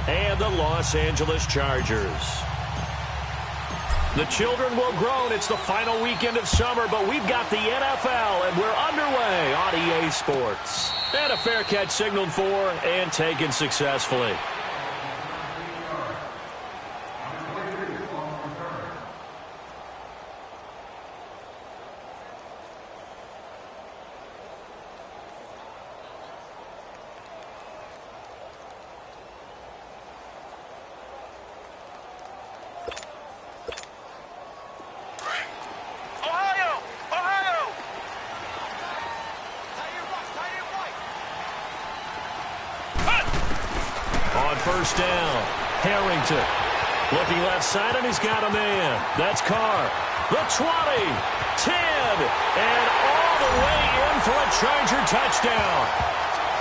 and the Los Angeles Chargers. The children will groan. It's the final weekend of summer, but we've got the NFL, and we're underway on EA Sports. And a fair catch signaled for and taken successfully. First down, Harrington. Looking left side, and he's got a man. That's Carr. The 20, 10, and all the way in for a Charger touchdown.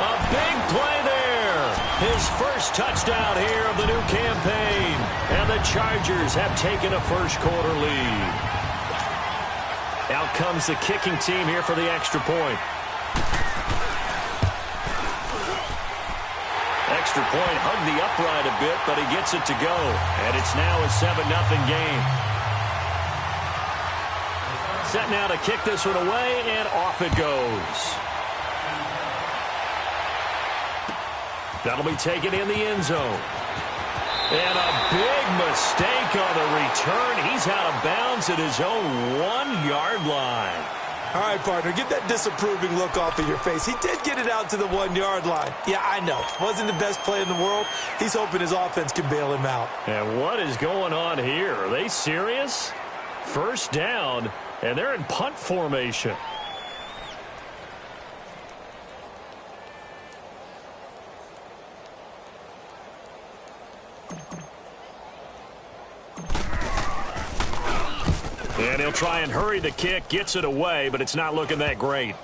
A big play there. His first touchdown here of the new campaign. And the Chargers have taken a first-quarter lead. Out comes the kicking team here for the extra point. Extra point, hugged the upright a bit, but he gets it to go. And it's now a 7-0 game. Set now to kick this one away, and off it goes. That'll be taken in the end zone. And a big mistake on the return. He's out of bounds at his own 1-yard line. All right, partner, get that disapproving look off of your face. He did get it out to the 1-yard line. Yeah, I know. Wasn't the best play in the world. He's hoping his offense can bail him out. And what is going on here? Are they serious? First down, and they're in punt formation. And he'll try and hurry the kick, gets it away, but it's not looking that great.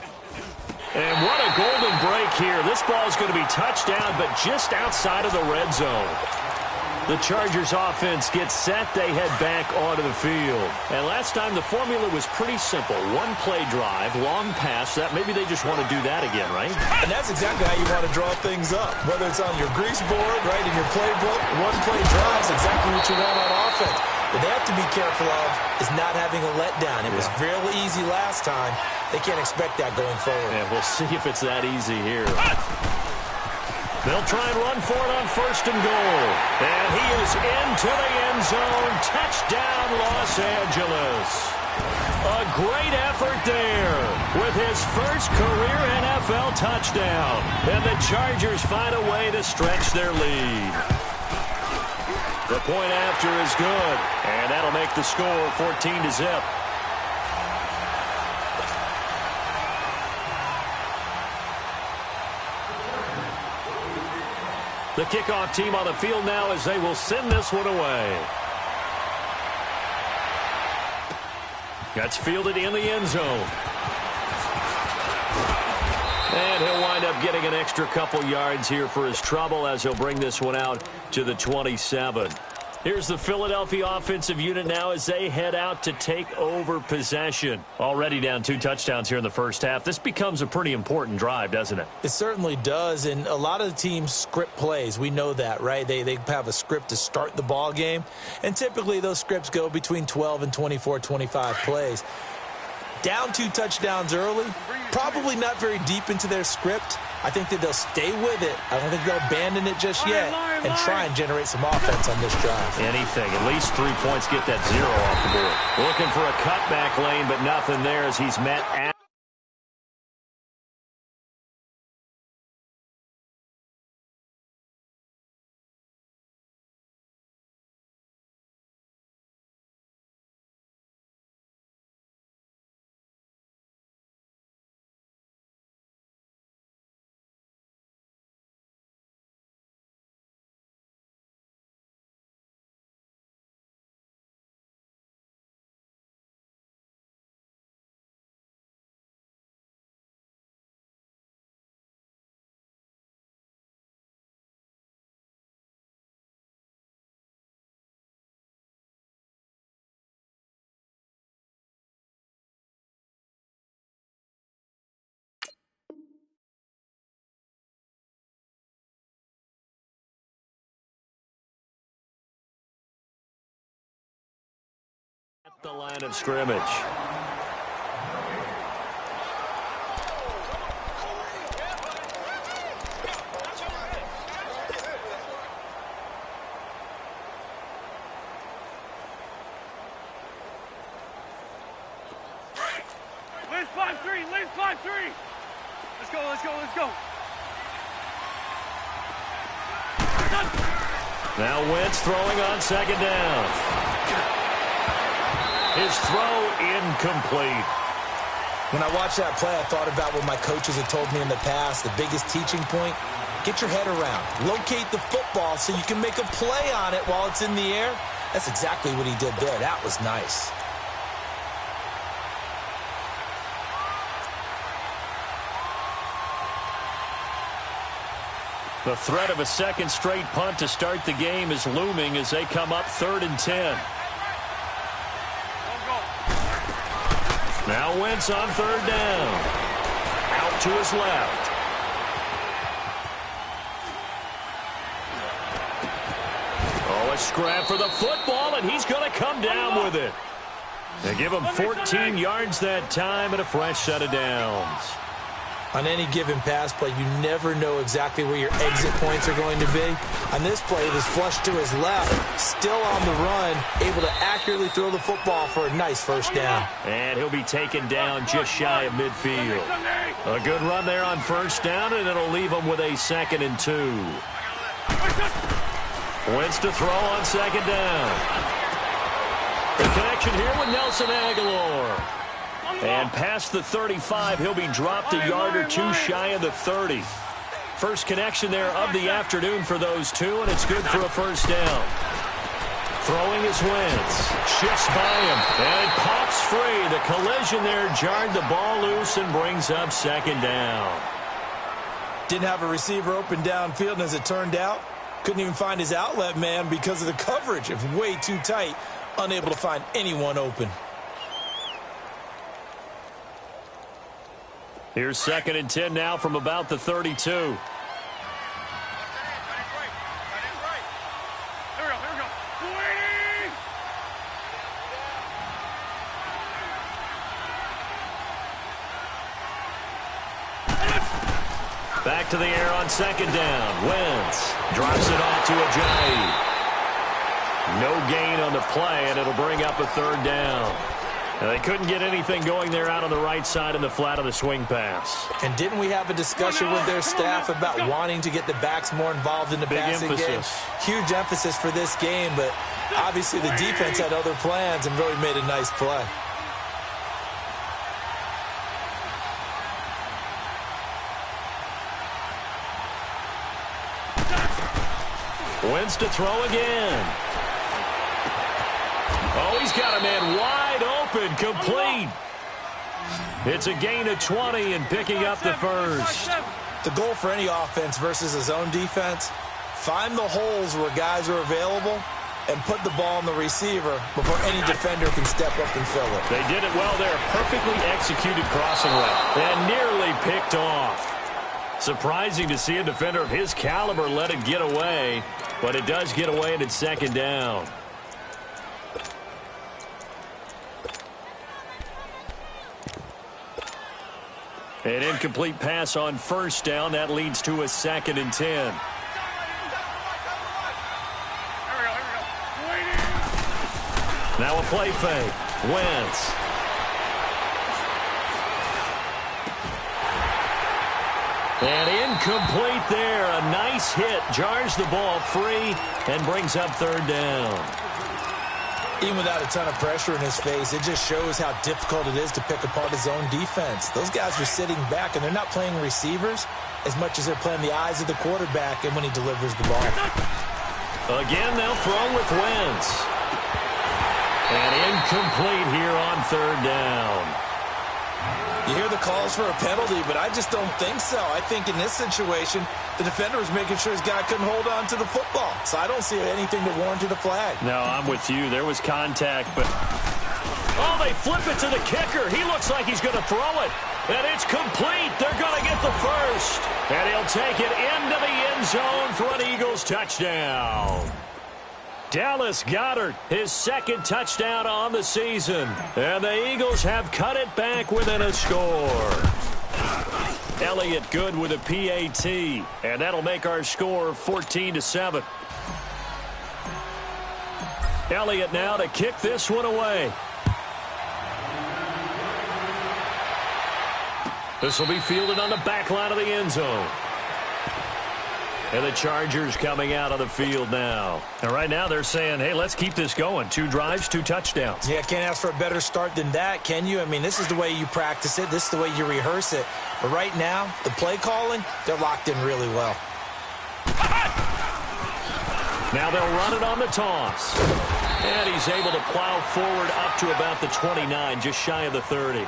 And what a golden break here. This ball is going to be touchdown, but just outside of the red zone. The Chargers offense gets set. They head back onto the field. And last time the formula was pretty simple. One play drive, long pass. That maybe they just want to do that again, right? And that's exactly how you want to draw things up. Whether it's on your grease board, right, in your playbook, one play drive is exactly what you want on offense. What they have to be careful of is not having a letdown. It was real easy last time. They can't expect that going forward. And we'll see if it's that easy here. They'll try and run for it on first and goal. And he is into the end zone. Touchdown, Los Angeles. A great effort there with his first career NFL touchdown. And the Chargers find a way to stretch their lead. The point after is good, and that'll make the score 14-0. The kickoff team on the field now as they will send this one away. That's fielded in the end zone. And he'll wind up getting an extra couple yards here for his trouble as he'll bring this one out to the 27. Here's the Philadelphia offensive unit now as they head out to take over possession. Already down 2 touchdowns here in the first half. This becomes a pretty important drive, doesn't it? It certainly does, and a lot of the teams script plays. We know that, right? They have a script to start the ball game, and typically those scripts go between 12 and 24, 25 plays. Down 2 touchdowns early, probably not very deep into their script. I think that they'll stay with it. I don't think they'll abandon it just yet and try and generate some offense on this drive. Anything. At least 3 points, get that 0 off the board. Looking for a cutback lane, but nothing there as he's met at The line of scrimmage. Let's 5-3. Let's 5-3. Let's go. Let's go. Let's go. Now Wentz throwing on second down. His throw incomplete. When I watched that play, I thought about what my coaches had told me in the past. The biggest teaching point, get your head around. Locate the football so you can make a play on it while it's in the air. That's exactly what he did there. That was nice. The threat of a second straight punt to start the game is looming as they come up 3rd and 10. Now Wentz on 3rd down. Out to his left. Oh, a scrap for the football, and he's going to come down with it. They give him 14 yards that time and a fresh set of downs. On any given pass play, you never know exactly where your exit points are going to be. On this play, it was flushed to his left, still on the run, able to accurately throw the football for a nice first down. And he'll be taken down just shy of midfield. A good run there on first down, and it'll leave him with a 2nd and 2. Wentz to throw on second down. The connection here with Nelson Aguilar. And past the 35, he'll be dropped a yard or two shy of the 30. First connection there of the afternoon for those two, and it's good for a first down. Throwing is Wentz. Shifts by him, and it pops free. The collision there jarred the ball loose and brings up 2nd down. Didn't have a receiver open downfield, and as it turned out, couldn't even find his outlet man because of the coverage. It was way too tight, unable to find anyone open. Here's 2nd and 10 now from about the 32. Here we go. Waiting. Back to the air on 2nd down. Wentz drops it off to Ajayi. No gain on the play, and it'll bring up a 3rd down. They couldn't get anything going there out on the right side in the flat of the swing pass. And didn't we have a discussion with their staff about wanting to get the backs more involved in the passing game? Huge emphasis for this game, but obviously the defense had other plans and really made a nice play. Wentz to throw again. Oh, he's got a man wide open, complete. It's a gain of 20 and picking up the first. The goal for any offense versus a zone defense, find the holes where guys are available and put the ball on the receiver before any defender can step up and fill it. They did it well there. Perfectly executed crossing route and nearly picked off. Surprising to see a defender of his caliber let it get away, but it does get away and it's 2nd down. An incomplete pass on first down. That leads to a 2nd and 10. Now a play fake. Wentz. And incomplete there. A nice hit. Jars the ball free and brings up 3rd down. Even without a ton of pressure in his face, it just shows how difficult it is to pick apart his own defense. Those guys are sitting back, and they're not playing receivers as much as they're playing the eyes of the quarterback and when he delivers the ball. Again, they'll throw with Wentz. And incomplete here on 3rd down. You hear the calls for a penalty, but I just don't think so. I think in this situation, the defender was making sure his guy couldn't hold on to the football. So I don't see anything to warrant a flag. No, I'm with you. There was contact, but... Oh, they flip it to the kicker. He looks like he's going to throw it. And it's complete. They're going to get the first. And he'll take it into the end zone for an Eagles touchdown. Dallas Goedert, his second touchdown on the season. And the Eagles have cut it back within a score. Elliott good with a PAT. And that'll make our score 14-7. Elliott now to kick this one away. This will be fielded on the back line of the end zone. And the Chargers coming out of the field now. And right now they're saying, hey, let's keep this going. 2 drives, 2 touchdowns. Yeah, can't ask for a better start than that, can you? I mean, this is the way you practice it. This is the way you rehearse it. But right now, the play calling, they're locked in really well. Now they'll run it on the toss. And he's able to plow forward up to about the 29, just shy of the 30.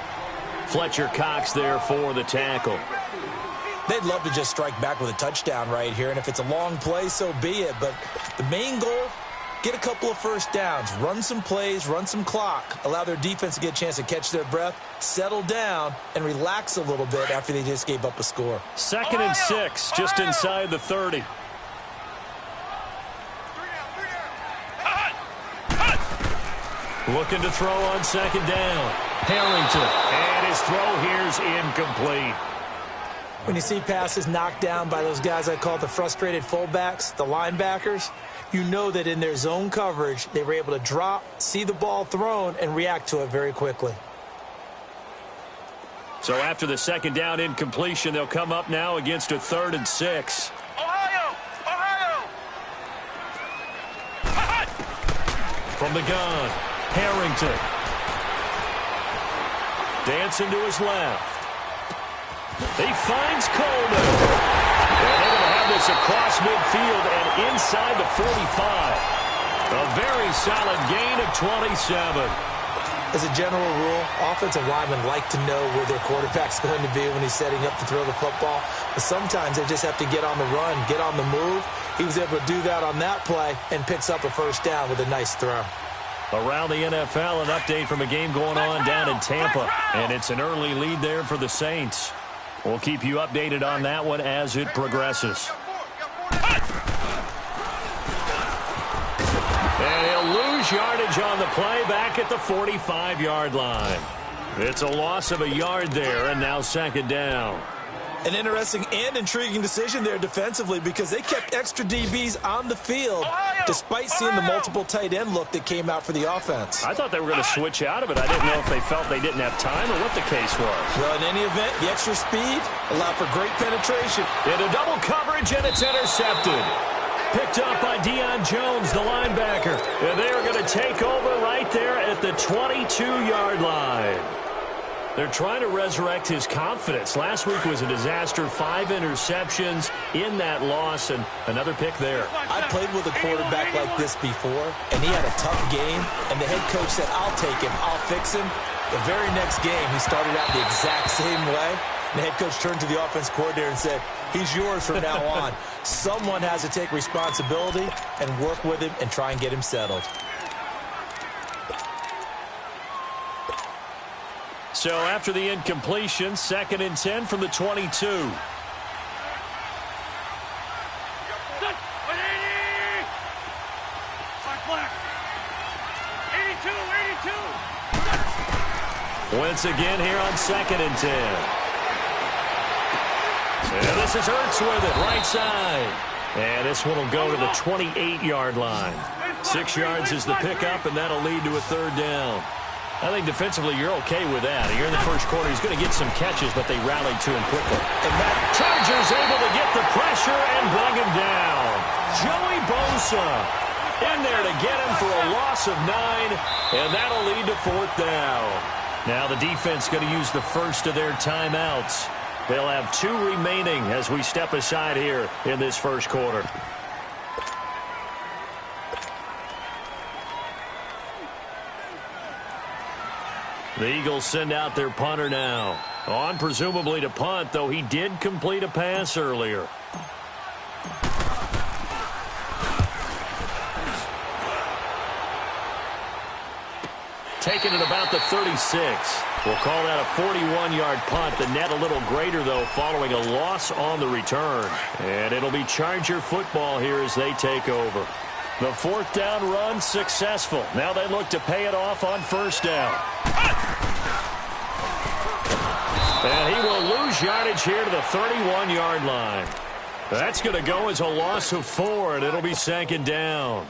Fletcher Cox there for the tackle. They'd love to just strike back with a touchdown right here, and if it's a long play, so be it. But the main goal, get a couple of first downs, run some plays, run some clock, allow their defense to get a chance to catch their breath, settle down, and relax a little bit after they just gave up a score. 2nd and 6, just inside the 30. Looking to throw on 2nd down. Harrington. And his throw here's incomplete. When you see passes knocked down by those guys I call the frustrated fullbacks, the linebackers, you know that in their zone coverage, they were able to drop, see the ball thrown, and react to it very quickly. So after the 2nd down incompletion, they'll come up now against a 3rd and 6. Ohio! From the gun, Harrington. Dancing to his left. He finds Coleman. And they're going to have this across midfield and inside the 45. A very solid gain of 27. As a general rule, offensive linemen like to know where their quarterback's going to be when he's setting up to throw the football. But sometimes they just have to get on the run, get on the move. He was able to do that on that play and picks up a first down with a nice throw. Around the NFL, an update from a game going on down in Tampa. And it's an early lead there for the Saints. We'll keep you updated on that one as it progresses. And he'll lose yardage on the play back at the 45-yard line. It's a loss of a yard there, and now 2nd down. An interesting and intriguing decision there defensively because they kept extra DBs on the field despite seeing the multiple tight end look that came out for the offense. I thought they were going to switch out of it. I didn't know if they felt they didn't have time or what the case was. Well, in any event, the extra speed allowed for great penetration. Into double coverage, and it's intercepted. Picked up by Deion Jones, the linebacker. And they are going to take over right there at the 22-yard line. They're trying to resurrect his confidence. Last week was a disaster. 5 interceptions in that loss, and another pick there. I played with a quarterback like this before, and he had a tough game, and the head coach said, I'll take him, I'll fix him. The very next game, he started out the exact same way. The head coach turned to the offense coordinator and said, he's yours from now on. Someone has to take responsibility and work with him and try and get him settled. So after the incompletion, 2nd and 10 from the 22. Once again here on 2nd and 10. And this is Hurts with it, right side. And this one will go to the 28-yard line. 6 yards is the pickup, and that'll lead to a 3rd down. I think defensively you're okay with that. Here in the first quarter, he's going to get some catches, but they rallied to him quickly. And that Chargers able to get the pressure and bring him down. Joey Bosa in there to get him for a loss of 9, and that'll lead to 4th down. Now the defense going to use the first of their timeouts. They'll have 2 remaining as we step aside here in this first quarter. The Eagles send out their punter now. On presumably to punt, though he did complete a pass earlier. Taken at about the 36. We'll call that a 41-yard punt. The net a little greater, though, following a loss on the return. And it'll be Charger football here as they take over. The fourth down run successful. Now they look to pay it off on first down. And he will lose yardage here to the 31-yard line. That's going to go as a loss of 4, and it'll be second down.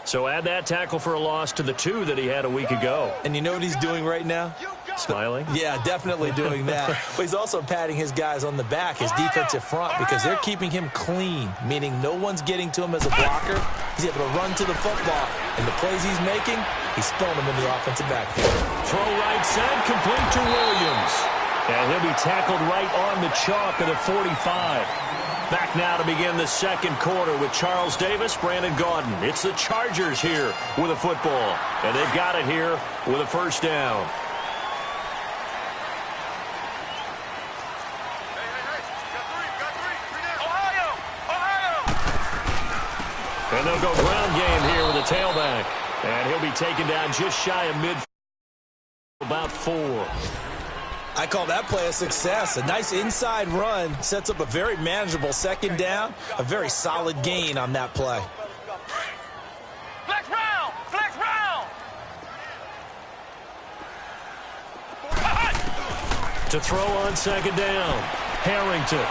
So add that tackle for a loss to the 2 that he had a week ago. And you know what he's doing right now? Smiling? Yeah, definitely doing that. But he's also patting his guys on the back, his defensive front, because they're keeping him clean, meaning no one's getting to him as a blocker. He's able to run to the football. And the plays he's making, he's throwing them in the offensive backfield. Throw right side, complete to Williams. And he'll be tackled right on the chalk at the 45. Back now to begin the second quarter with Charles Davis, Brandon Gaudin. It's the Chargers here with a football. And they've got it here with a first down. And they'll go ground game here with a tailback. And he'll be taken down just shy of mid, about 4. I call that play a success. A nice inside run sets up a very manageable second down. A very solid gain on that play. Flex round! Flex round! To throw on second down, Harrington.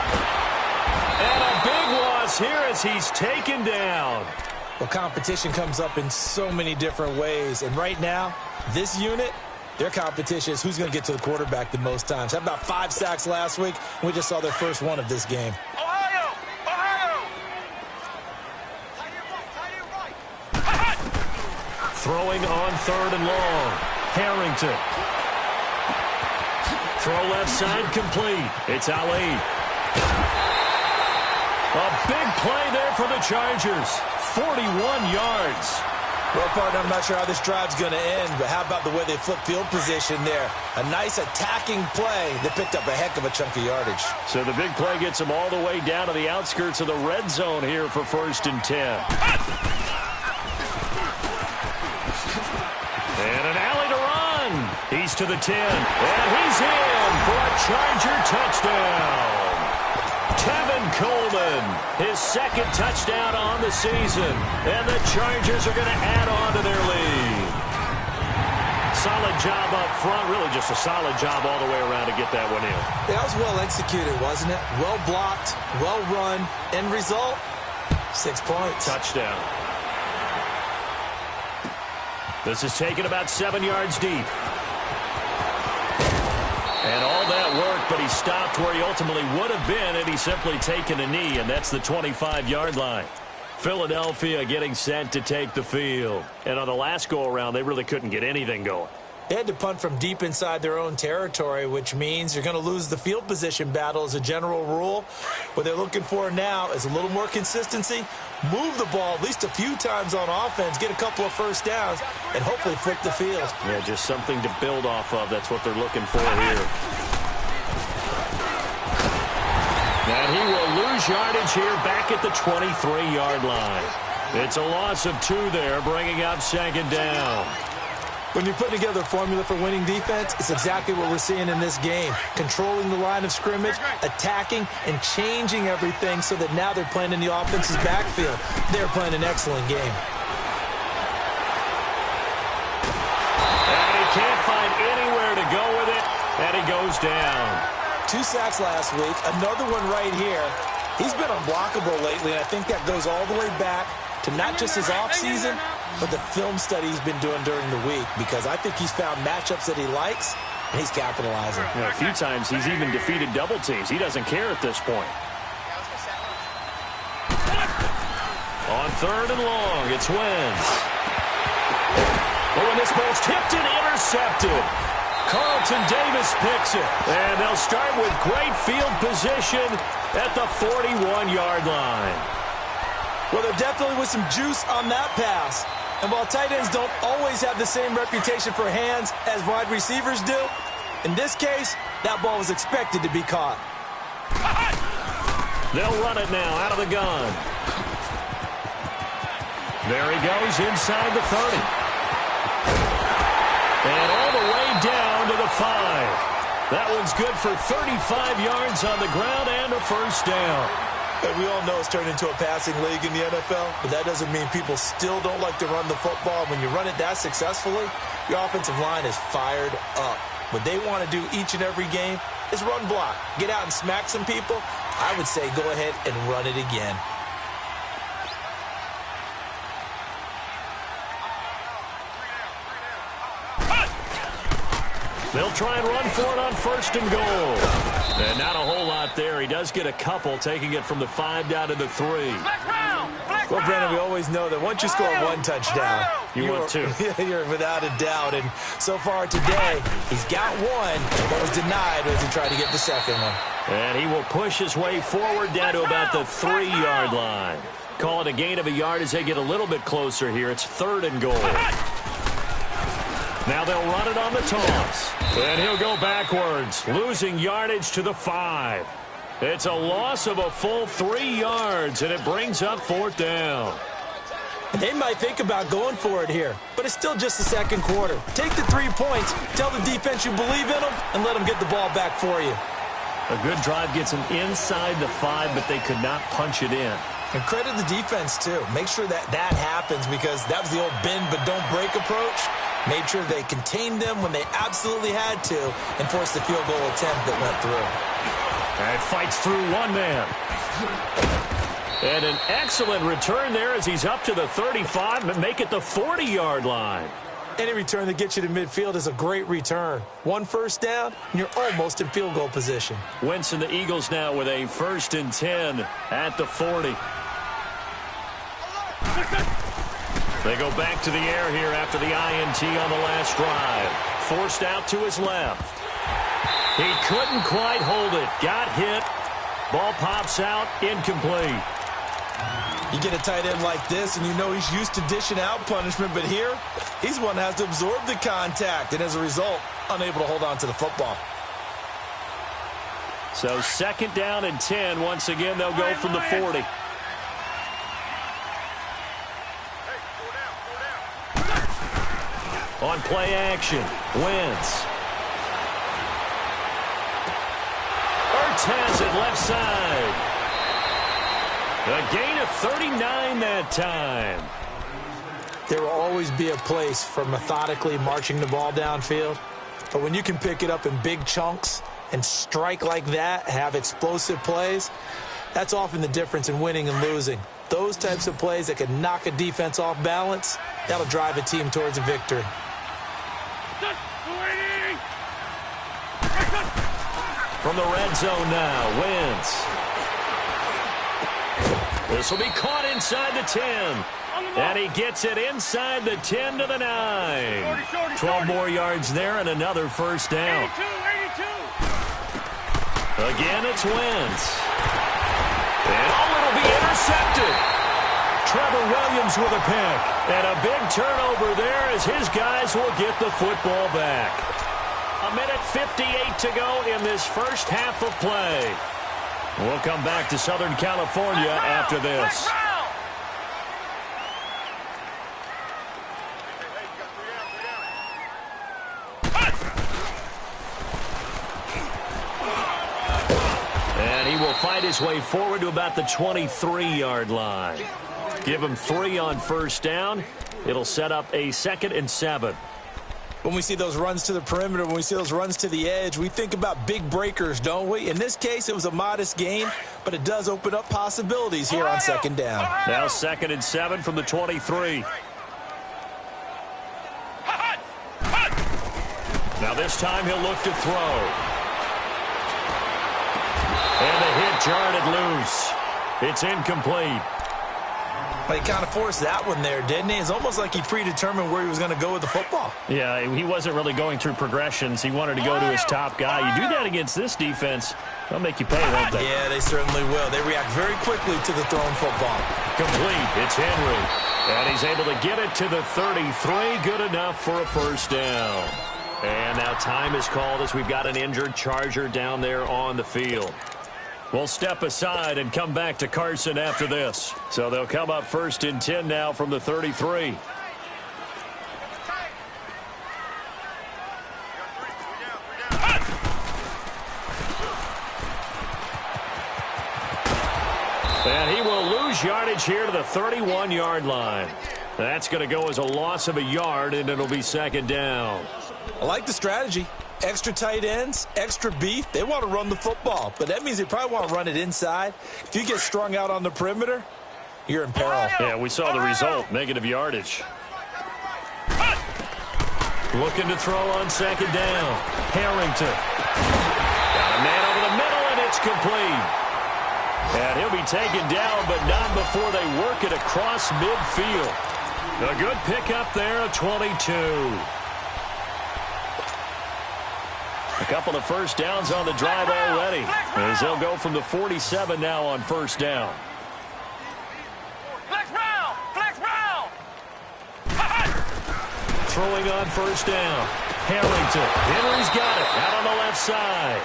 And a big loss here as he's taken down. Well, competition comes up in so many different ways. And right now, this unit, their competition is who's going to get to the quarterback the most times. How about 5 sacks last week? We just saw their first one of this game. Ohio! Ohio! Throwing on third and long. Harrington. Throw left side complete. It's Ali. A big play there for the Chargers. 41 yards. Well, partner, I'm not sure how this drive's going to end, but how about the way they flip field position there? A nice attacking play that picked up a heck of a chunk of yardage. So the big play gets them all the way down to the outskirts of the red zone here for 1st and 10. And an alley to run. He's to the 10. And he's in for a Charger touchdown. Tevin Coleman, his second touchdown on the season. And the Chargers are going to add on to their lead. Solid job up front. Really just a solid job all the way around to get that one in. That was well executed, wasn't it? Well blocked, well run. End result, 6 points. Touchdown. This is taken about 7 yards deep. And all that work, but he stopped where he ultimately would have been had he simply taken a knee, and that's the 25-yard line. Philadelphia getting set to take the field. And on the last go-around, they really couldn't get anything going. They had to punt from deep inside their own territory, which means you're going to lose the field position battle as a general rule. What they're looking for now is a little more consistency, move the ball at least a few times on offense, get a couple of first downs, and hopefully flip the field. Yeah, just something to build off of. That's what they're looking for here. And he will lose yardage here back at the 23-yard line. It's a loss of 2 there, bringing up second down. When you're putting together a formula for winning defense, it's exactly what we're seeing in this game. Controlling the line of scrimmage, attacking, and changing everything so that now they're playing in the offense's backfield. They're playing an excellent game. And he can't find anywhere to go with it, and he goes down. 2 sacks last week, another one right here. He's been unblockable lately, and I think that goes all the way back to not just his offseason, but the film study he's been doing during the week, because I think he's found matchups that he likes, and he's capitalizing. A few times he's even defeated double teams. He doesn't care at this point. On third and long, it's Wentz. Oh, and this ball's tipped and intercepted. Carlton Davis picks it. And they'll start with great field position at the 41-yard line. Well, there definitely was some juice on that pass. And while tight ends don't always have the same reputation for hands as wide receivers do, in this case, that ball was expected to be caught. They'll run it now out of the gun. There he goes inside the 30. And all the way down to the 5. That one's good for 35 yards on the ground and a first down. And we all know it's turned into a passing league in the NFL, but that doesn't mean people still don't like to run the football. When you run it that successfully, your offensive line is fired up. What they want to do each and every game is run block. Get out and smack some people. I would say go ahead and run it again. They'll try and run for it on 1st and goal. And not a whole lot there. He does get a couple, taking it from the 5 down to the 3. Well, Brandon, we always know that once you score one touchdown, you're without a doubt. And so far today, he's got one that was denied as he tried to get the second one. And he will push his way forward down to about the 3-yard line. Call it a gain of a yard as they get a little bit closer here. It's 3rd and goal. Now they'll run it on the toss. And he'll go backwards, losing yardage to the 5. It's a loss of a full 3 yards, and it brings up 4th down. They might think about going for it here, but it's still just the second quarter. Take the 3 points, tell the defense you believe in them, and let them get the ball back for you. A good drive gets them inside the 5, but they could not punch it in. And credit the defense, too. Make sure that happens, because that was the old bend but don't break approach. Made sure they contained them when they absolutely had to and forced the field goal attempt that went through. And fights through one man. And an excellent return there as he's up to the 35, but make it the 40-yard line. Any return that gets you to midfield is a great return. 1 first down, and you're almost in field goal position. Wentz and the Eagles now with a 1st and 10 at the 40. They go back to the air here after the INT on the last drive. Forced out to his left. He couldn't quite hold it. Got hit. Ball pops out. Incomplete. You get a tight end like this, and you know he's used to dishing out punishment, but here, he's one that has to absorb the contact, and as a result, unable to hold on to the football. So 2nd down and 10. Once again, they'll go from the 40. On play action, Wentz. Ertz has it left side. A gain of 39 that time. There will always be a place for methodically marching the ball downfield, but when you can pick it up in big chunks and strike like that, have explosive plays, that's often the difference in winning and losing. Those types of plays that can knock a defense off balance, that'll drive a team towards a victory. From the red zone now, Wentz. This will be caught inside the 10. And he gets it inside the 10 to the 9. 12 more yards there and another 1st down. 82. Again, it's Wentz. And it'll be intercepted. Trevor Williams with a pick. And a big turnover there as his guys will get the football back. 1:58 to go in this first half of play. We'll come back to Southern California after this. And he will fight his way forward to about the 23-yard line. Give him 3 on 1st down. It'll set up a 2nd and 7. When we see those runs to the perimeter, when we see those runs to the edge, we think about big breakers, don't we? In this case, it was a modest gain, but it does open up possibilities here on 2nd down. Now 2nd and 7 from the 23. Now this time he'll look to throw. And the hit jarred it loose. It's incomplete. But he kind of forced that one there, didn't he? It's almost like he predetermined where he was going to go with the football. Yeah, he wasn't really going through progressions. He wanted to go to his top guy. You do that against this defense, they'll make you pay, won't they? Yeah, they certainly will. They react very quickly to the thrown football. Complete. It's Henry. And he's able to get it to the 33. Good enough for a 1st down. And now time is called as we've got an injured Charger down there on the field. We'll step aside and come back to Carson after this. So they'll come up 1st and 10 now from the 33. And he will lose yardage here to the 31-yard line. That's going to go as a loss of a yard, and it'll be second down. I like the strategy. Extra tight ends, extra beef. They want to run the football, but that means they probably want to run it inside. If you get strung out on the perimeter, you're in peril. Yeah, we saw the result, negative yardage. Looking to throw on second down. Harrington. Got a man over the middle, and it's complete. And he'll be taken down, but not before they work it across midfield. A good pickup there, a 22. A couple of first downs on the drive already, as they'll go from the 47 now on first down. Throwing on first down. Harrington. Henry's got it out on the left side.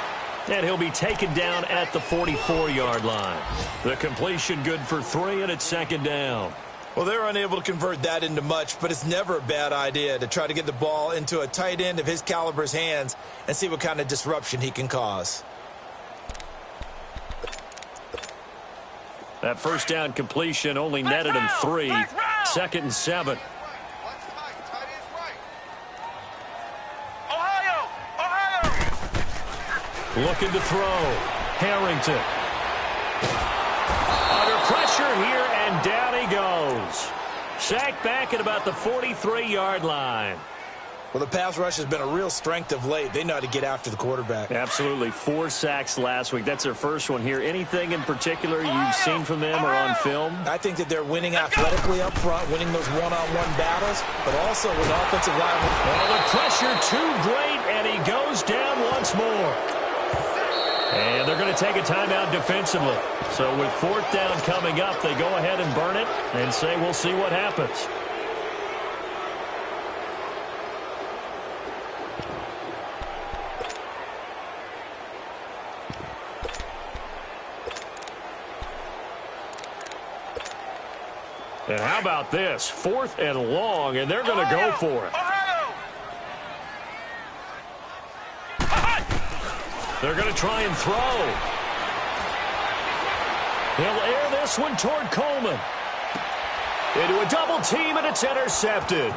And he'll be taken down at the 44-yard line. The completion good for 3, and it's second down. Well, they're unable to convert that into much, but it's never a bad idea to try to get the ball into a tight end of his caliber's hands and see what kind of disruption he can cause. That first down completion only netted him 3. Second and 7. Looking to throw. Harrington. Under pressure here, and down he goes. Sacked back at about the 43-yard line. Well, the pass rush has been a real strength of late. They know how to get after the quarterback. Absolutely. 4 sacks last week. That's their first one here. Anything in particular you've seen from them or on film? I think that they're winning athletically up front, winning those one-on-one battles, but also with offensive linemen. Well, the pressure too great, and he goes down once more. And they're going to take a timeout defensively. So with 4th down coming up, they go ahead and burn it and say we'll see what happens. And how about this? 4th and long, and they're going to go for it. They're going to try and throw. He'll air this one toward Coleman. Into a double team, and it's intercepted.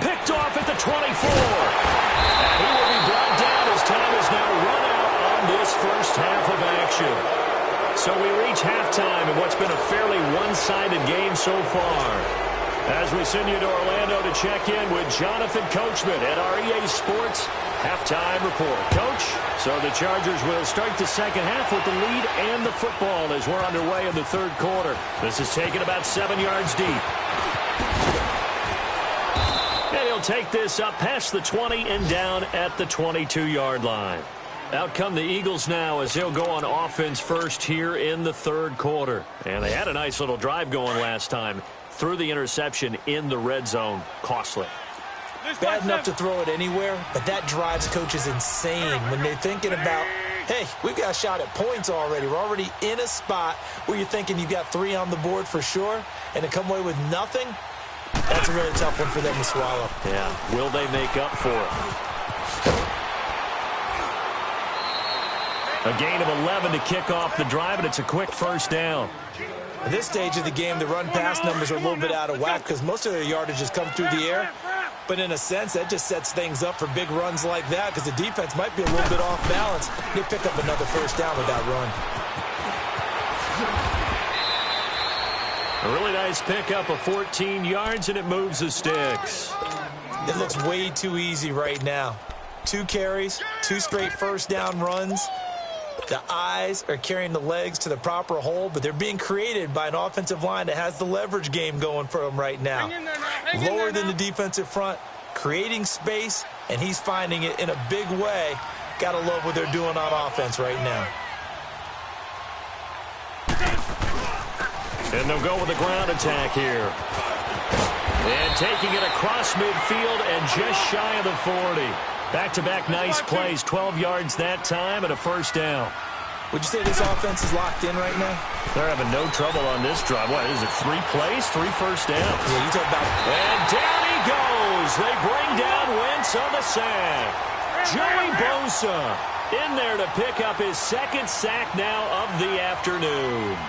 Picked off at the 24. And he will be brought down as time is now run out on this first half of action. So we reach halftime in what's been a fairly one-sided game so far. As we send you to Orlando to check in with Jonathan Coachman at our EA Sports Halftime Report. Coach, so the Chargers will start the second half with the lead and the football as we're underway in the third quarter. This is taken about 7 yards deep. And he'll take this up past the 20 and down at the 22-yard line. Out come the Eagles now as they'll go on offense first here in the third quarter. And they had a nice little drive going last time. Through the interception in the red zone. Costly. Bad enough to throw it anywhere, but that drives coaches insane when they're thinking about, hey, we've got a shot at points already. We're already in a spot where you're thinking you got 3 on the board for sure, and to come away with nothing, that's a really tough one for them to swallow. Yeah, will they make up for it? A gain of 11 to kick off the drive, and it's a quick first down. At this stage of the game, the run-pass numbers are a little bit out of whack because most of their yardage has come through the air. But in a sense, that just sets things up for big runs like that because the defense might be a little bit off balance. They pick up another first down with that run. A really nice pickup of 14 yards, and it moves the sticks. It looks way too easy right now. 2 carries, 2 straight first down runs. The eyes are carrying the legs to the proper hole, but they're being created by an offensive line that has the leverage game going for them right now. Lower than the defensive front, creating space, and he's finding it in a big way. Got to love what they're doing on offense right now. And they'll go with a ground attack here. And taking it across midfield and just shy of the 40. Back-to-back nice plays, 12 yards that time and a first down. Would you say this offense is locked in right now? They're having no trouble on this drive. What is it, 3 plays, 3 first downs? Yeah, you talk about it. And down he goes. They bring down Wentz on the sack. Joey Bosa in there to pick up his 2nd sack now of the afternoon.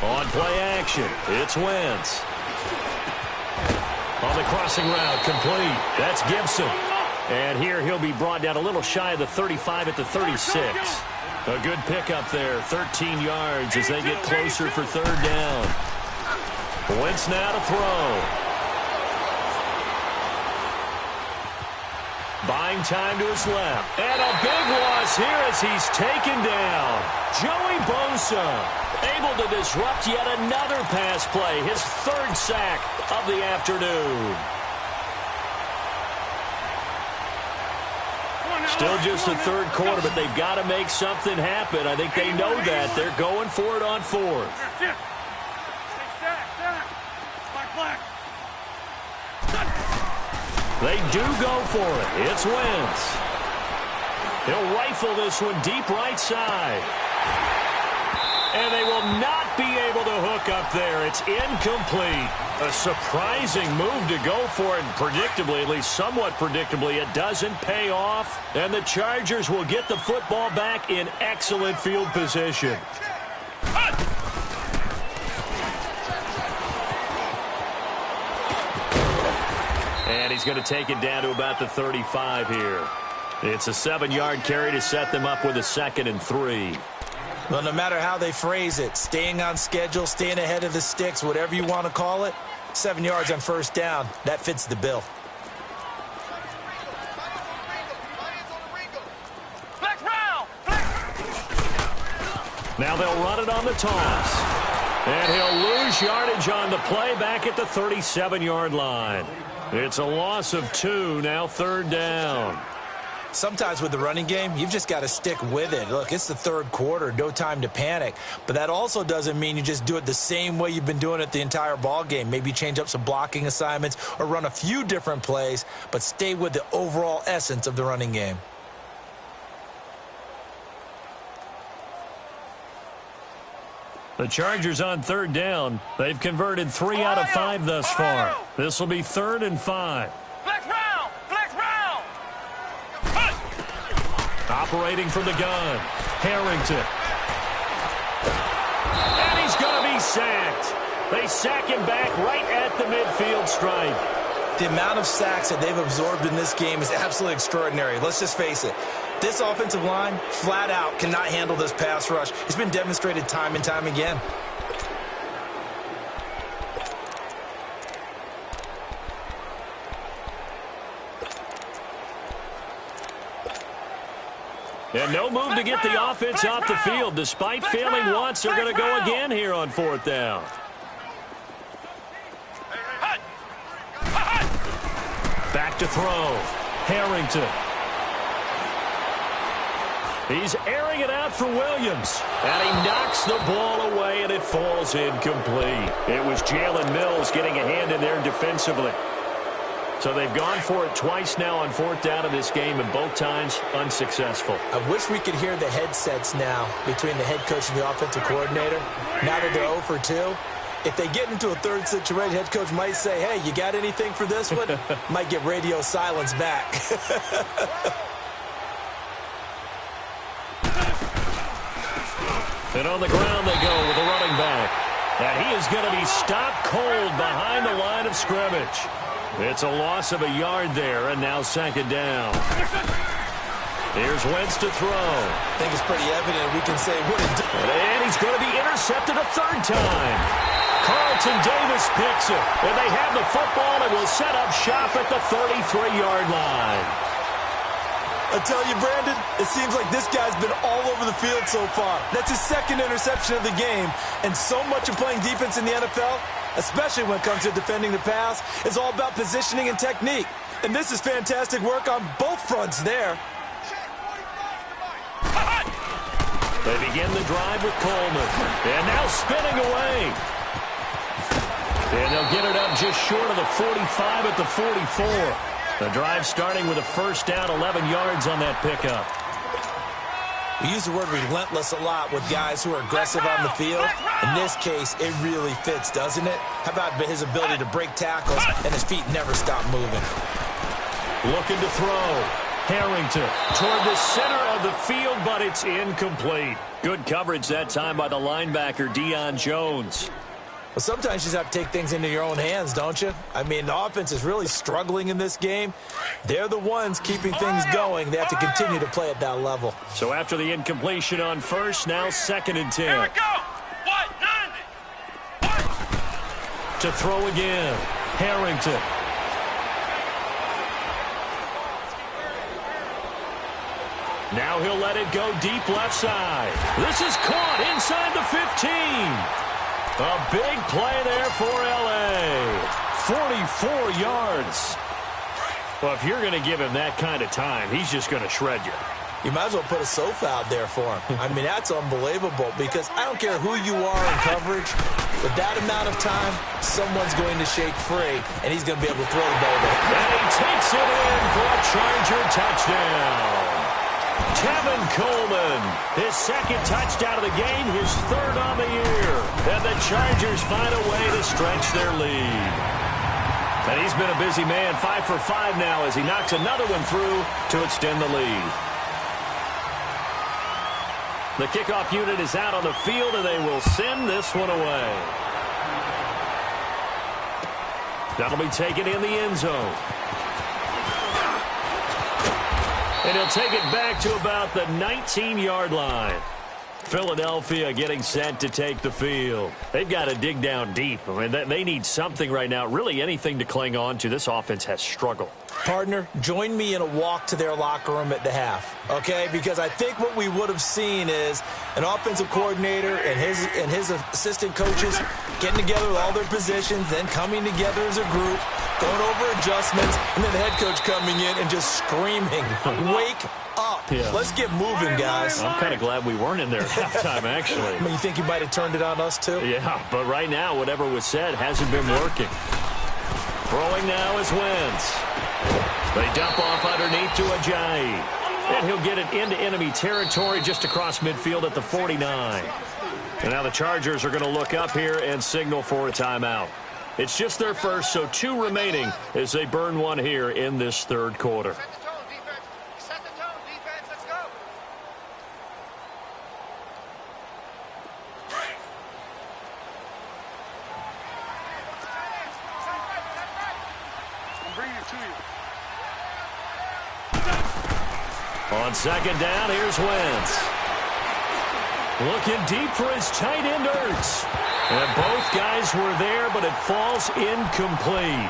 On play action, it's Wentz. On the crossing route, complete. That's Gibson. And here he'll be brought down a little shy of the 35 at the 36. A good pickup there, 13 yards as they get closer for third down. Wentz now to throw. Buying time to his left. And a big loss here as he's taken down. Joey Bosa able to disrupt yet another pass play. His third sack of the afternoon. Still just the third quarter, but they've got to make something happen. I think they know that. They're going for it on fourth. They do go for it. It's Wentz. He'll rifle this one deep right side. And they will not be able to hook up there. It's incomplete. A surprising move to go for it. And predictably, at least somewhat predictably, it doesn't pay off. And the Chargers will get the football back in excellent field position. And he's going to take it down to about the 35 here. It's a 7-yard carry to set them up with a 2nd and 3. Well, no matter how they phrase it, staying on schedule, staying ahead of the sticks, whatever you want to call it, 7 yards on first down, that fits the bill. Now they'll run it on the toss. And he'll lose yardage on the play back at the 37-yard line. It's a loss of 2, now third down. Sometimes with the running game, you've just got to stick with it. Look, it's the third quarter, no time to panic. But that also doesn't mean you just do it the same way you've been doing it the entire ball game. Maybe change up some blocking assignments or run a few different plays, but stay with the overall essence of the running game. The Chargers on third down. They've converted 3 out of 5 thus far. This will be 3rd and 5. Operating from the gun, Harrington. And he's going to be sacked. They sack him back right at the midfield stripe. The amount of sacks that they've absorbed in this game is absolutely extraordinary. Let's just face it. This offensive line, flat out, cannot handle this pass rush. It's been demonstrated time and time again. And no move to get the offense off the field. Despite failing once, they're going to go again here on 4th down. Back to throw. Harrington. He's airing it out for Williams. And he knocks the ball away, and it falls incomplete. It was Jalen Mills getting a hand in there defensively. So they've gone for it twice now on 4th down in this game, and both times unsuccessful. I wish we could hear the headsets now between the head coach and the offensive coordinator. Now that they're 0 for 2, if they get into a third situation, head coach might say, hey, you got anything for this one? Might get radio silence back. And on the ground they go with the running back. And he is going to be stopped cold behind the line of scrimmage. It's a loss of a yard there, and now 2nd down. Here's Wentz to throw. I think it's pretty evident we can say what it did. And he's going to be intercepted a 3rd time. Carlton Davis picks it. And they have the football and will set up shop at the 33-yard line. I tell you, Brandon, it seems like this guy's been all over the field so far. That's his 2nd interception of the game. And so much of playing defense in the NFL, especially when it comes to defending the pass, is all about positioning and technique. And this is fantastic work on both fronts there. They begin the drive with Coleman. And now spinning away. And they'll get it up just short of the 45 at the 44. The drive starting with a 1st down, 11 yards on that pickup. We use the word relentless a lot with guys who are aggressive on the field. In this case, it really fits, doesn't it? How about his ability to break tackles and his feet never stop moving? Looking to throw. Harrington toward the center of of the field, but it's incomplete. Good coverage that time by the linebacker, Deion Jones. Well, sometimes you just have to take things into your own hands, don't you? I mean, the offense is really struggling in this game. They're the ones keeping things going. They have to continue to play at that level. So after the incompletion on first, now 2nd and 10. Here we go. What? 90. What? To throw again, Harrington. Now he'll let it go deep left side. This is caught inside the 15. A big play there for L.A. 44 yards. Well, if you're going to give him that kind of time, he's just going to shred you. You might as well put a sofa out there for him. I mean, that's unbelievable because I don't care who you are in coverage. With that amount of time, someone's going to shake free, and he's going to be able to throw the ball there. And he takes it in for a Charger touchdown. Kevin Coleman, his 2nd touchdown of the game, his 3rd on the year. And the Chargers find a way to stretch their lead. And he's been a busy man, 5 for 5 now as he knocks another one through to extend the lead. The kickoff unit is out on the field, and they will send this one away. That'll be taken in the end zone. And he'll take it back to about the 19-yard line. Philadelphia getting set to take the field. They've got to dig down deep. I mean, they need something right now, really anything to cling on to. This offense has struggled. Partner, join me in a walk to their locker room at the half, okay? Because I think what we would have seen is an offensive coordinator and his assistant coaches getting together with all their positions, then coming together as a group, going over adjustments, and then the head coach coming in and just screaming, wake up. Yeah. Let's get moving, guys. I'm kind of glad we weren't in there at halftime, actually. I mean, you think you might have turned it on us, too? Yeah, but right now, whatever was said hasn't been working. Throwing now is Wentz. They dump off underneath to Ajayi. And he'll get it into enemy territory just across midfield at the 49. And now the Chargers are going to look up here and signal for a timeout. It's just their first, so 2 remaining as they burn one here in this 3rd quarter. Set the tone, defense. Set the tone, defense. Let's go. I'm bringing it to you. On 2nd down, here's Wentz. Looking deep for his tight end, Ertz. And both guys were there, but it falls incomplete.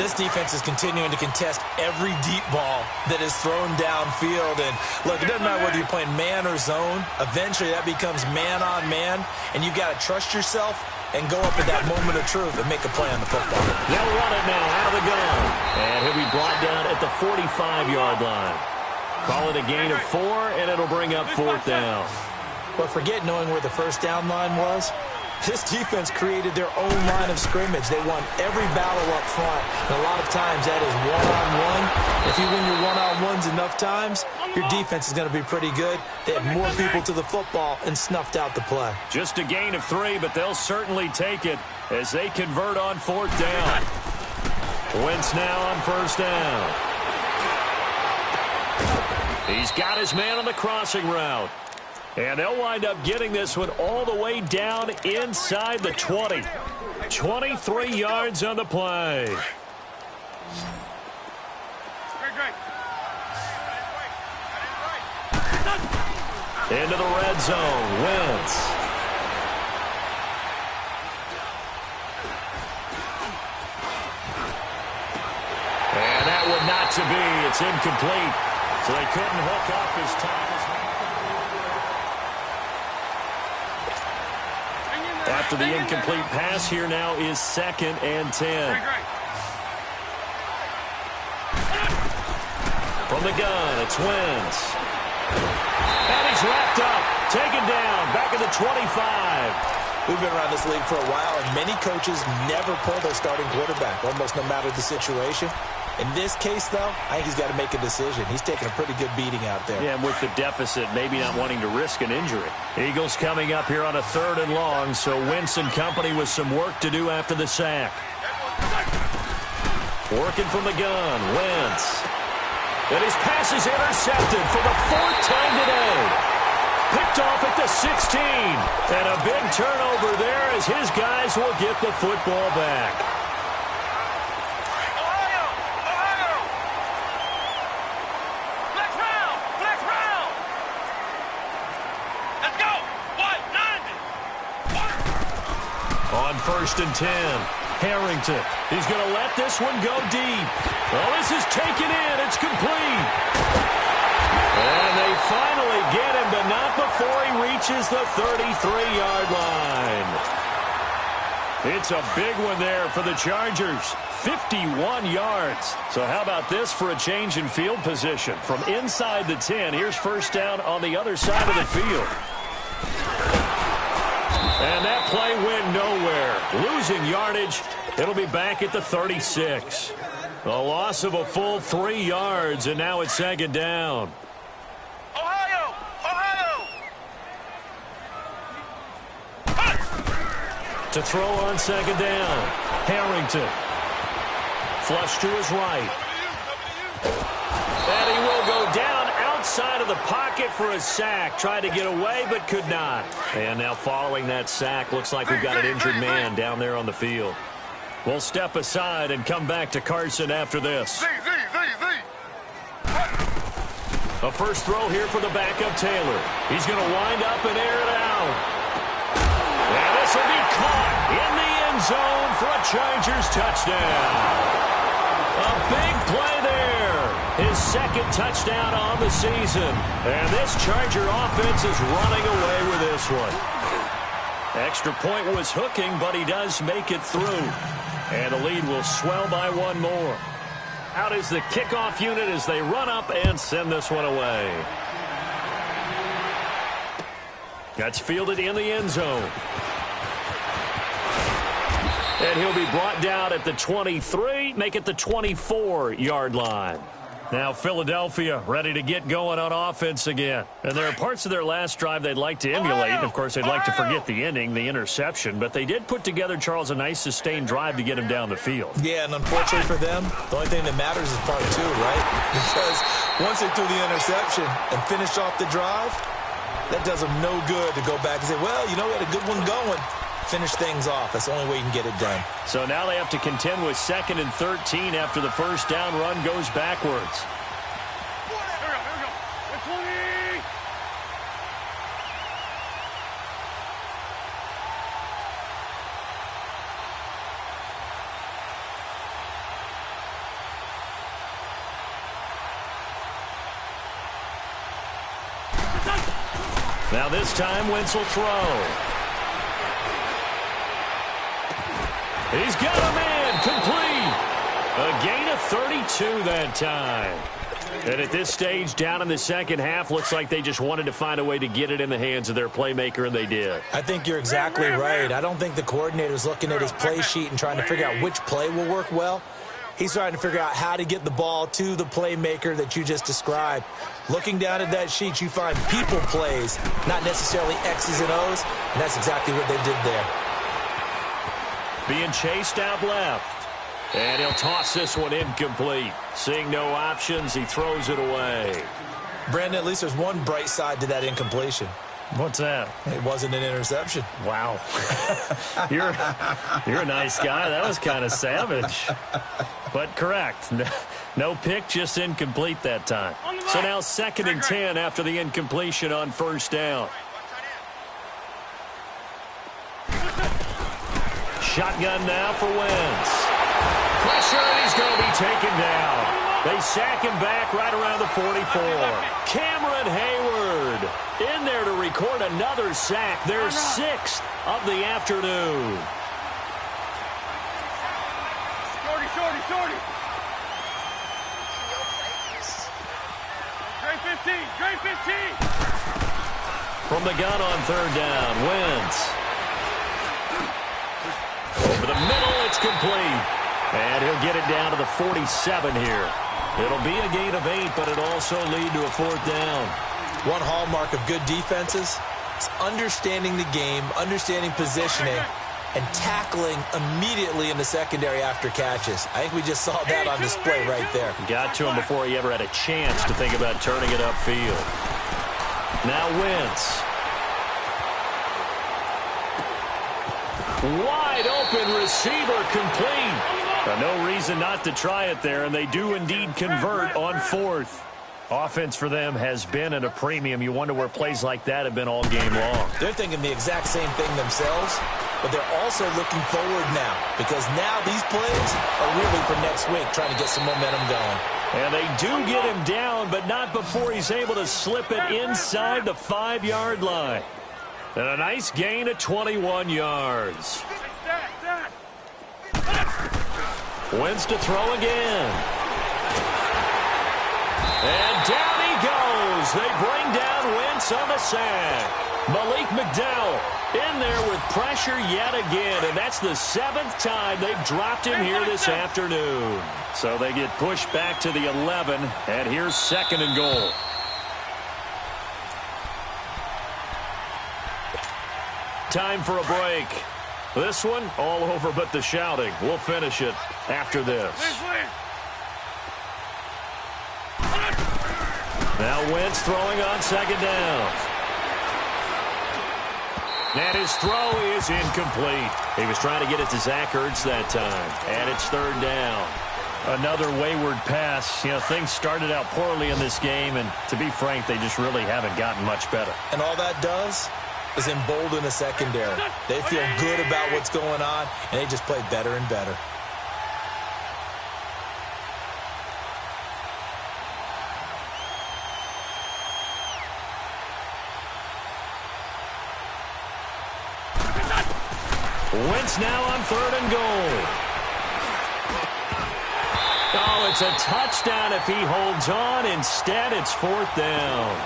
This defense is continuing to contest every deep ball that is thrown downfield. And, look, it doesn't matter whether you're playing man or zone. Eventually, that becomes man on man, and you've got to trust yourself and go up at that moment of truth and make a play on the football. They'll run it now out of the gun. And he'll be brought down at the 45-yard line. Call it a gain of 4, and it'll bring up 4th down. But forget knowing where the first down line was. This defense created their own line of scrimmage. They won every battle up front. And a lot of times that is one-on-one. If you win your one-on-ones enough times, your defense is going to be pretty good. They had more people to the football and snuffed out the play. Just a gain of 3, but they'll certainly take it as they convert on 4th down. Wentz now on 1st down. He's got his man on the crossing route. And they'll wind up getting this one all the way down inside the 20. 23 yards on the play. Into the red zone. Wentz. And that one not to be. It's incomplete. So they couldn't hook up his time. After the incomplete pass, here now is 2nd and 10. From the gun, it's Wentz. And he's wrapped up, taken down, back at the 25. We've been around this league for a while, and many coaches never pull their starting quarterback, almost no matter the situation. In this case, though, I think he's got to make a decision. He's taking a pretty good beating out there. Yeah, and with the deficit, maybe not wanting to risk an injury. Eagles coming up here on a 3rd and long, so Wentz and company with some work to do after the sack. Working from the gun, Wentz. And his pass is intercepted for the 4th time today. Picked off at the 16. And a big turnover there as his guys will get the football back. Ohio! Ohio! Flex round! Flex round! Let's go! 190! On 1st and 10, Harrington. He's going to let this one go deep. Well, this is taken in. It's complete. And they finally get him, but not before he reaches the 33-yard line. It's a big one there for the Chargers. 51 yards. So how about this for a change in field position? From inside the 10, here's 1st down on the other side of the field. And that play went nowhere. Losing yardage. It'll be back at the 36. A loss of a full 3 yards, and now it's 2nd down. Ohio! Ohio! To throw on 2nd down. Harrington. Flush to his right. And he will go down outside of the pocket for a sack. Tried to get away, but could not. And now following that sack, looks like we've got an injured man down there on the field. We'll step aside and come back to Carson after this. A first throw here for the backup Taylor. He's going to wind up and air it out. And this will be caught in the end zone for a Chargers touchdown. A big play there. His 2nd touchdown on the season. And this Charger offense is running away with this one. Extra point was hooking, but he does make it through. And the lead will swell by 1 more. Out is the kickoff unit as they run up and send this one away. That's fielded in the end zone. And he'll be brought down at the 23, make it the 24-yard line. Now Philadelphia ready to get going on offense again. And there are parts of their last drive they'd like to emulate. And, of course, they'd like to forget the ending, the interception. But they did put together, Charles, a nice sustained drive to get him down the field. Yeah, and unfortunately for them, the only thing that matters is part 2, right? Because once they threw the interception and finished off the drive, that does them no good to go back and say, well, you know, we had a good one going. Finish things off. That's the only way you can get it done. So now they have to contend with 2nd and 13 after the first down run goes backwards. Here we go. 120! Now this time Wentz will throw. He's got a man complete. A gain of 32 that time. And at this stage, down in the second half, looks like they just wanted to find a way to get it in the hands of their playmaker, and they did. I think you're exactly right. I don't think the coordinator's looking at his play sheet and trying to figure out which play will work well. He's trying to figure out how to get the ball to the playmaker that you just described. Looking down at that sheet, you find people plays, not necessarily X's and O's, and that's exactly what they did there. Being chased out left. And he'll toss this one incomplete. Seeing no options, he throws it away. Brandon, at least there's one bright side to that incompletion. What's that? It wasn't an interception. Wow. You're a nice guy. That was kind of savage. But correct. No pick, just incomplete that time. So now 2nd and 10 after the incompletion on first down. Shotgun now for Wentz. Pressure, and he's going to be taken down. They sack him back right around the 44. Cameron Hayward in there to record another sack. Their 6th of the afternoon. Shorty. Great 15. From the gun on third down, Wentz. Over the middle, it's complete. And he'll get it down to the 47 here. It'll be a gain of 8, but it'll also lead to a 4th down. One hallmark of good defenses is understanding the game, understanding positioning, and tackling immediately in the secondary after catches. I think we just saw that on display right there. Got to him before he ever had a chance to think about turning it upfield. Now Wentz. Wide open receiver complete. No reason not to try it there, and they do indeed convert on fourth. Offense for them has been at a premium. You wonder where plays like that have been all game long. They're thinking the exact same thing themselves, but they're also looking forward now because now these plays are really for next week, trying to get some momentum going. And they do get him down, but not before he's able to slip it inside the 5-yard line. And a nice gain of 21 yards. Wentz to throw again. And down he goes. They bring down Wentz on the sack. Malik McDowell in there with pressure yet again. And that's the 7th time they've dropped him here this afternoon. So they get pushed back to the 11. And here's 2nd and goal. Time for a break. This one all over but the shouting. We'll finish it after this. Now Wentz throwing on 2nd down. And his throw is incomplete. He was trying to get it to Zach Ertz that time. And it's 3rd down. Another wayward pass. You know, things started out poorly in this game, and to be frank, they just really haven't gotten much better. And all that does is embolden the secondary. They feel good about what's going on, and they just play better and better. Wentz now on 3rd and goal. Oh, it's a touchdown if he holds on. Instead, it's 4th down.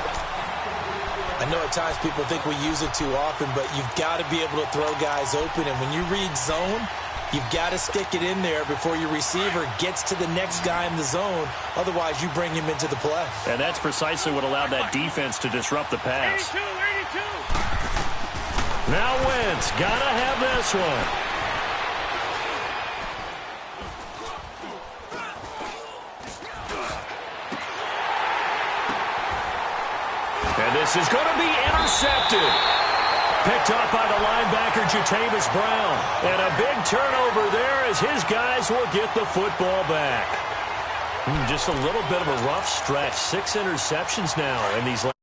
I know at times people think we use it too often, but you've got to be able to throw guys open. And when you read zone, you've got to stick it in there before your receiver gets to the next guy in the zone. Otherwise, you bring him into the play. And that's precisely what allowed that defense to disrupt the pass. 82. Now Wentz, gotta have this one. And this is going to be intercepted. Picked up by the linebacker, Jatavis Brown. And a big turnover there as his guys will get the football back. Just a little bit of a rough stretch. 6 interceptions now in these last